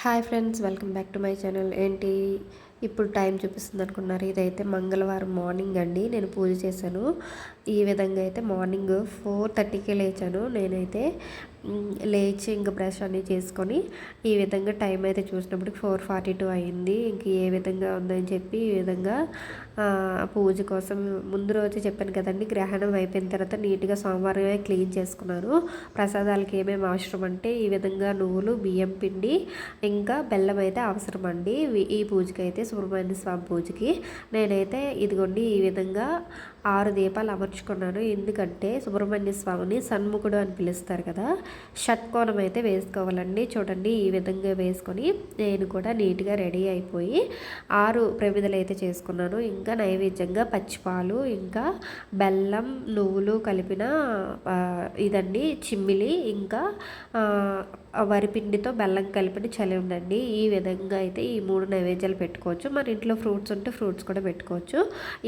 Hi friends, welcome back to my channel. ఏంటి ఇప్పుడు time చూపిస్తుంది అనుకున్నారు? ఇదైతే మంగళవారం మార్నింగ్ అండి. నేను పూజ చేశాను. ఈ విధంగా అయితే మార్నింగ్ 4:30కే లేచాను. నేనైతే లేచి ఇంక బ్రష్ అన్నీ చేసుకొని ఈ విధంగా టైం అయితే చూసినప్పటికి 4:42 అయింది. ఇంక ఏ విధంగా ఉందని చెప్పి ఈ విధంగా పూజ కోసం ముందు రోజే చెప్పాను కదండి, గ్రహణం అయిపోయిన తర్వాత నీట్గా సోమవారమే క్లీన్ చేసుకున్నాను. ప్రసాదాలకి ఏమేమి అవసరం అంటే ఈ విధంగా నువ్వులు, బియ్యం పిండి, ఇంకా బెల్లం అయితే అవసరం అండి. ఈ పూజకి అయితే సుబ్రహ్మణ్య స్వామి పూజకి నేనైతే ఇదిగోండి ఈ విధంగా 6 దీపాలు అమర్చుకున్నాను. ఎందుకంటే సుబ్రహ్మణ్య స్వామిని సన్ముఖుడు అని పిలుస్తారు కదా, షట్కోణం అయితే వేసుకోవాలండి. చూడండి ఈ విధంగా వేసుకొని నేను కూడా నీట్గా రెడీ అయిపోయి 6 ప్రమిదలు అయితే చేసుకున్నాను. ఇంకా నైవేద్యంగా పచ్చిపాలు, ఇంకా బెల్లం, నువ్వులు కలిపిన ఇదండి చిమ్మిలి, ఇంకా వరిపిండితో బెల్లం కలిపిన చలి ఉందండి. ఈ విధంగా అయితే ఈ 3 నైవేద్యాలు పెట్టుకోవచ్చు. మన ఇంట్లో ఫ్రూట్స్ ఉంటే ఫ్రూట్స్ కూడా పెట్టుకోవచ్చు.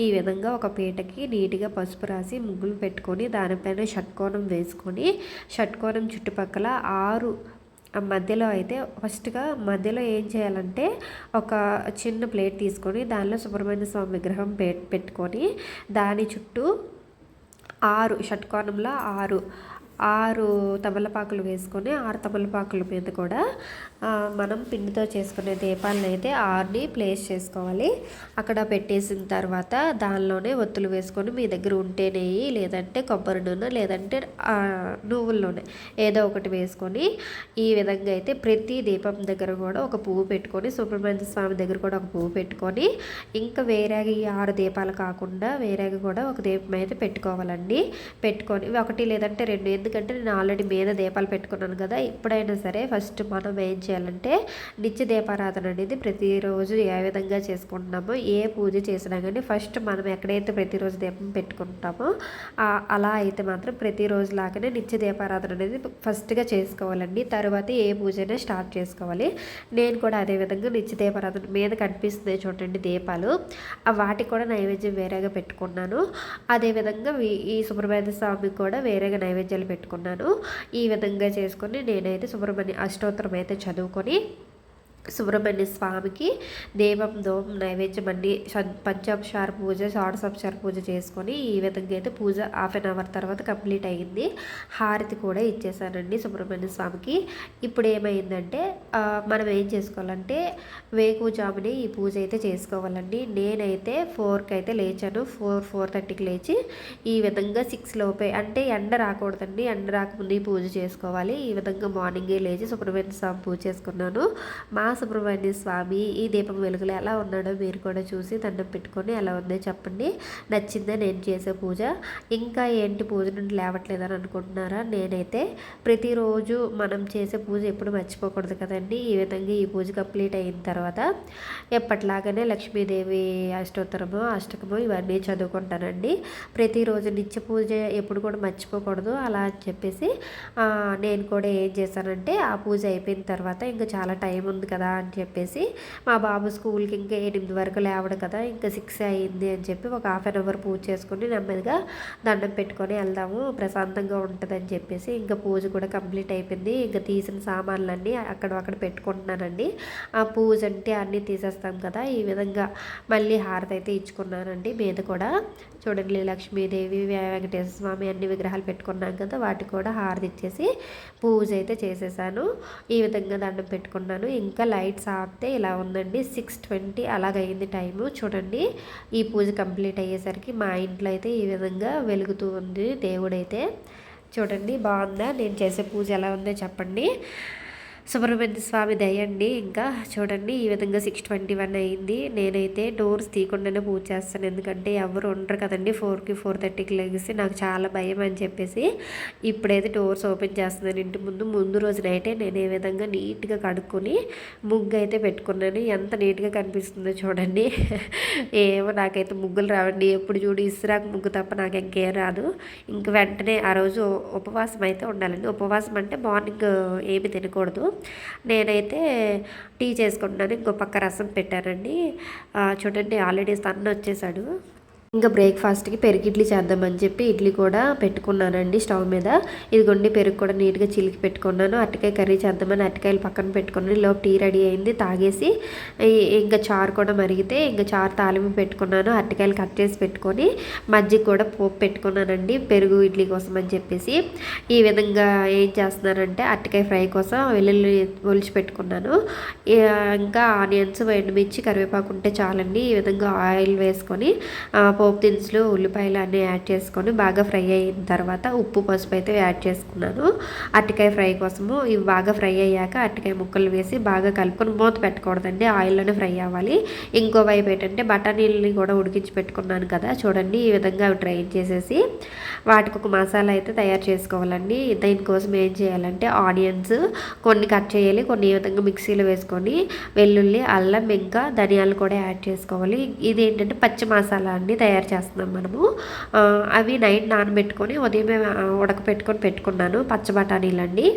ఈ విధంగా ఒక పీటకి నీట్గా పసుపు రాసి ముగ్గులు పెట్టుకొని దానిపైన షట్కోణం వేసుకొని షట్కోణం చుట్టుపక్కల 6 మధ్యలో అయితే ఫస్ట్గా మధ్యలో ఏం చేయాలంటే ఒక చిన్న ప్లేట్ తీసుకొని దానిలో సుబ్రహ్మణ్య స్వామి విగ్రహం పెట్టుకొని దాని చుట్టూ 6 షట్కోణంలో 6 తమలపాకులు వేసుకొని 6 తమలపాకుల మీద కూడా మనం పిండితో చేసుకునే దీపాలను అయితే 6ని ప్లేస్ చేసుకోవాలి. అక్కడ పెట్టేసిన తర్వాత దానిలోనే ఒత్తులు వేసుకొని మీ దగ్గర ఉంటే నెయ్యి, లేదంటే కొబ్బరి నూనె, లేదంటే నువ్వుల నూనె ఏదో ఒకటి వేసుకొని ఈ విధంగా అయితే ప్రతి దీపం దగ్గర కూడా ఒక పువ్వు పెట్టుకొని, సుబ్రహ్మణ్య స్వామి దగ్గర కూడా ఒక పువ్వు పెట్టుకొని, ఇంకా వేరేగా ఈ 6 దీపాలు కాకుండా వేరేగా కూడా ఒక దీపం అయితే పెట్టుకోవాలండి. పెట్టుకొని 1 లేదంటే 2, ఎందుకంటే నేను ఆల్రెడీ మీద దీపాలు పెట్టుకున్నాను కదా. ఎప్పుడైనా సరే ఫస్ట్ మనం ఏం చేయాలంటే నిత్య దీపారాధన అనేది ప్రతిరోజు ఏ విధంగా చేసుకుంటున్నామో, ఏ పూజ చేసినా కానీ ఫస్ట్ మనం ఎక్కడైతే ప్రతిరోజు దీపం పెట్టుకుంటామో అలా అయితే మాత్రం ప్రతిరోజు లాగానే నిత్య దీపారాధన అనేది ఫస్ట్గా చేసుకోవాలండి. తర్వాత ఏ పూజ అయినా స్టార్ట్ చేసుకోవాలి. నేను కూడా అదేవిధంగా నిత్య దీపారాధన మీద కనిపిస్తుంది చూడండి దీపాలు, వాటికి కూడా నైవేద్యం వేరేగా పెట్టుకున్నాను. అదేవిధంగా ఈ సుబ్రహ్మణ్య స్వామికి కూడా వేరేగా నైవేద్యాలు పెట్టుకున్నాను. ఈ విధంగా చేసుకొని నేనైతే సుబ్రహ్మణ్య అష్టోత్తరం అయితే చదువుకొని సుబ్రహ్మణ్య స్వామికి దీపం దోపం నైవేద్యం అన్ని పంచాక్షర పూజ, షోడశోపచార పూజ చేసుకొని ఈ విధంగా అయితే పూజ 1/2 అవర్ తర్వాత కంప్లీట్ అయ్యింది. హారతి కూడా ఇచ్చేసానండి సుబ్రహ్మణ్య స్వామికి. ఇప్పుడు ఏమైందంటే మనం ఏం చేసుకోవాలంటే వేకువజామునే ఈ పూజ అయితే చేసుకోవాలండి. నేనైతే 4కి అయితే లేచాను. 4:30కి లేచి ఈ విధంగా 6 లోపే, అంటే ఎండ రాకూడదండి, ఎండ రాకముందు ఈ పూజ చేసుకోవాలి. ఈ విధంగా మార్నింగే లేచి సుబ్రహ్మణ్య స్వామి పూజ చేసుకున్నాను. మా సుబ్రహ్మణ్య స్వామి ఈ దీపం వెలుగులో ఎలా ఉన్నాడో మీరు కూడా చూసి దండం పెట్టుకొని ఎలా ఉందో చెప్పండి. నచ్చిందే నేను చేసే పూజ. ఇంకా ఏంటి పూజ నుండి లేవట్లేదని అనుకుంటున్నారా? నేనైతే ప్రతిరోజు మనం చేసే పూజ ఎప్పుడు మర్చిపోకూడదు కదండి. ఈ విధంగా ఈ పూజ కంప్లీట్ అయిన తర్వాత ఎప్పటిలాగానే లక్ష్మీదేవి అష్టకము ఇవన్నీ చదువుకుంటానండి. ప్రతిరోజు నిత్య పూజ ఎప్పుడు కూడా మర్చిపోకూడదు. అలా అని చెప్పేసి నేను కూడా ఏం చేశానంటే ఆ పూజ అయిపోయిన తర్వాత ఇంకా చాలా టైం ఉంది కదా అని చెప్పేసి మా బాబు స్కూల్కి ఇంకా 8 వరకు లేవడు కదా, ఇంకా 6 అయింది అని చెప్పి ఒక 1/2 అవర్ పూజ చేసుకొని నెమ్మదిగా దండం పెట్టుకొని వెళ్దాము, ప్రశాంతంగా ఉంటుందని చెప్పేసి ఇంకా పూజ కూడా కంప్లీట్ అయిపోయింది. ఇంకా తీసిన సామాన్లన్నీ అక్కడ పెట్టుకుంటున్నానండి. ఆ పూజ అంటే అన్నీ తీసేస్తాం కదా. ఈ విధంగా మళ్ళీ హారతి అయితే ఇచ్చుకున్నానండి. మీద కూడా చూడండి లక్ష్మీదేవి, వెంకటేశ్వర స్వామి అన్ని విగ్రహాలు పెట్టుకున్నాం కదా, వాటికి కూడా హారతి ఇచ్చేసి పూజ అయితే చేసేసాను. ఈ విధంగా దండం పెట్టుకున్నాను. ఇంకా లైట్స్ ఆపితే ఇలా ఉందండి. 6:20 అలాగైంది టైము. చూడండి ఈ పూజ కంప్లీట్ అయ్యేసరికి మా ఇంట్లో అయితే ఈ విధంగా వెలుగుతూ ఉంది దేవుడైతే. చూడండి బాగుందా? నేను చేసే పూజ ఎలా ఉందో చెప్పండి. సుబ్రహ్మణ్య స్వామి దయండి. ఇంకా చూడండి ఈ విధంగా 6:21 అయింది. నేనైతే డోర్స్ తీయకుండానే పూజ చేస్తాను, ఎందుకంటే ఎవరు ఉండరు కదండి. 4కి 4:30కి లెగిసి నాకు చాలా భయం అని చెప్పేసి ఇప్పుడైతే డోర్స్ ఓపెన్ చేస్తున్నాను. ఇంటి ముందు రోజు నైటే నేను ఈ విధంగా నీట్గా కడుక్కొని ముగ్గు అయితే పెట్టుకున్నాను. ఎంత నీట్గా కనిపిస్తుందో చూడండి. ఏమో నాకైతే ముగ్గులు రావండి. ఎప్పుడు చూడు ఇసురాకు ముగ్గు తప్ప నాకు ఇంకేం రాదు. ఇంక వెంటనే ఆ రోజు ఉపవాసం అయితే ఉండాలండి. ఉపవాసం అంటే మార్నింగ్ ఏమి తినకూడదు. నేనైతే టీ చేసుకుంటున్నాను. ఇంకో పక్క రసం పెట్టానండి. చూడండి ఆల్రెడీ సన్ వచ్చేసాడు. ఇంకా బ్రేక్ఫాస్ట్కి పెరుగు ఇడ్లీ చేద్దామని చెప్పి ఇడ్లీ కూడా పెట్టుకున్నానండి స్టవ్ మీద. ఇదిగోండి పెరుగు కూడా నీట్గా చిలికి పెట్టుకున్నాను. అరటికాయ కర్రీ చేద్దామని అరటికాయలు పక్కన పెట్టుకున్నాను. లోపు టీ రెడీ అయింది, తాగేసి ఇంకా చారు కూడా మరిగితే ఇంకా చారు తాలింపు పెట్టుకున్నాను. అరటికాయలు కట్ చేసి పెట్టుకొని మజ్జిగ కూడా పోపు పెట్టుకున్నానండి పెరుగు ఇడ్లీ కోసం అని చెప్పేసి. ఈ విధంగా ఏం చేస్తున్నానంటే అరటికాయ ఫ్రై కోసం వెల్లుల్లి ఒలిచి పెట్టుకున్నాను. ఇంకా ఆనియన్స్, ఎండుమిర్చి, కరివేపాకు ఉంటే చాలండి. ఈ విధంగా ఆయిల్ వేసుకొని పోపు దినుసులు, ఉల్లిపాయలు అన్నీ యాడ్ చేసుకొని బాగా ఫ్రై అయిన తర్వాత ఉప్పు, పసుపు అయితే యాడ్ చేసుకున్నాను అరటికాయ ఫ్రై కోసము. ఇవి బాగా ఫ్రై అయ్యాక అరటికాయ ముక్కలు వేసి బాగా కలుపుకొని మూత పెట్టకూడదండి, ఆయిల్లోనే ఫ్రై అవ్వాలి. ఇంకో వైపు ఏంటంటే బఠానీలని కూడా ఉడికించి పెట్టుకున్నాను కదా చూడండి. ఈ విధంగా అవి డ్రైన్ చేసేసి వాటికి ఒక మసాలా అయితే తయారు చేసుకోవాలండి. దీనికోసం ఏం చేయాలంటే ఆనియన్స్ కొన్ని కట్ చేయాలి, కొన్ని ఈ విధంగా మిక్సీలో వేసుకొని వెల్లుల్లి, అల్లం, ఇంకా ధనియాలు కూడా యాడ్ చేసుకోవాలి. ఇది ఏంటంటే పచ్చి మసాలా అండి తయారు చేస్తున్నాం మనము. అవి నైట్ నానబెట్టుకొని ఉదయమే ఉడకపెట్టుకొని పెట్టుకున్నాను పచ్చ బఠానీలండి.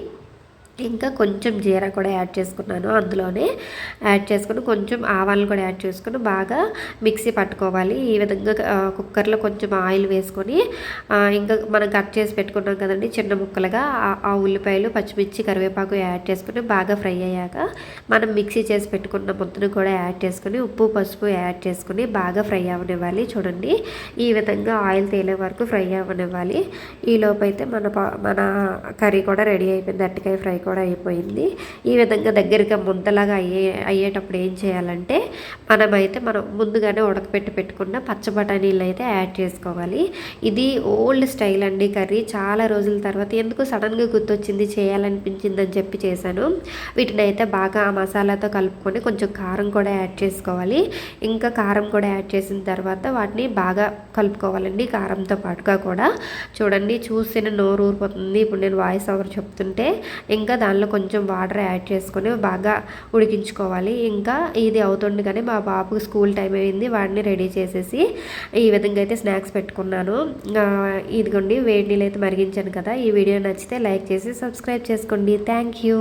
ఇంకా కొంచెం జీరా కూడా యాడ్ చేసుకున్నాను, అందులోనే యాడ్ చేసుకుని కొంచెం ఆవాలను కూడా యాడ్ చేసుకుని బాగా మిక్సీ పట్టుకోవాలి. ఈ విధంగా కుక్కర్లో కొంచెం ఆయిల్ వేసుకొని ఇంకా మనం కట్ చేసి పెట్టుకున్నాం కదండి చిన్న ముక్కలుగా ఆ ఉల్లిపాయలు, పచ్చిమిర్చి, కరివేపాకు యాడ్ చేసుకుని బాగా ఫ్రై అయ్యాక మనం మిక్సీ చేసి పెట్టుకున్న ముద్దను కూడా యాడ్ చేసుకుని ఉప్పు, పసుపు యాడ్ చేసుకుని బాగా ఫ్రై అవ్వనివ్వాలి. చూడండి ఈ విధంగా ఆయిల్ తేలే వరకు ఫ్రై అవ్వనివ్వాలి. ఈలోపు అయితే మన కర్రీ కూడా రెడీ అయిపోయింది, అరటికాయ ఫ్రై కూడా అయిపోయింది. ఈ విధంగా దగ్గరగా ముద్దలాగా అయ్యేటప్పుడు ఏం చేయాలంటే మనం ముందుగానే ఉడకపెట్టి పెట్టుకున్న పచ్చ బఠానీలు అయితే యాడ్ చేసుకోవాలి. ఇది ఓల్డ్ స్టైల్ అండి కర్రీ. చాలా రోజుల తర్వాత ఎందుకు సడన్గా గుర్తొచ్చింది, చేయాలనిపించింది అని చెప్పి చేశాను. వీటిని అయితే బాగా ఆ మసాలాతో కలుపుకొని కొంచెం కారం కూడా యాడ్ చేసుకోవాలి. ఇంకా కారం కూడా యాడ్ చేసిన తర్వాత వాటిని బాగా కలుపుకోవాలండి కారంతో పాటుగా కూడా. చూడండి చూసిన నోరు ఊరిపోతుంది ఇప్పుడు నేను వాయిస్ ఓవర్ చెప్తుంటే. ఇంకా దానిలో కొంచెం వాటర్ యాడ్ చేసుకొని బాగా ఉడికించుకోవాలి. ఇంకా ఇది అవుతుండగానే మా బాబుకి స్కూల్ టైం అయింది, వాడిని రెడీ చేసేసి ఈ విధంగా అయితే స్నాక్స్ పెట్టుకున్నాను. ఇదిగోండి వేడి నీళ్ళు అయితే మరిగించాను కదా. ఈ వీడియో నచ్చితే లైక్ చేసి సబ్స్క్రైబ్ చేసుకోండి. Thank you.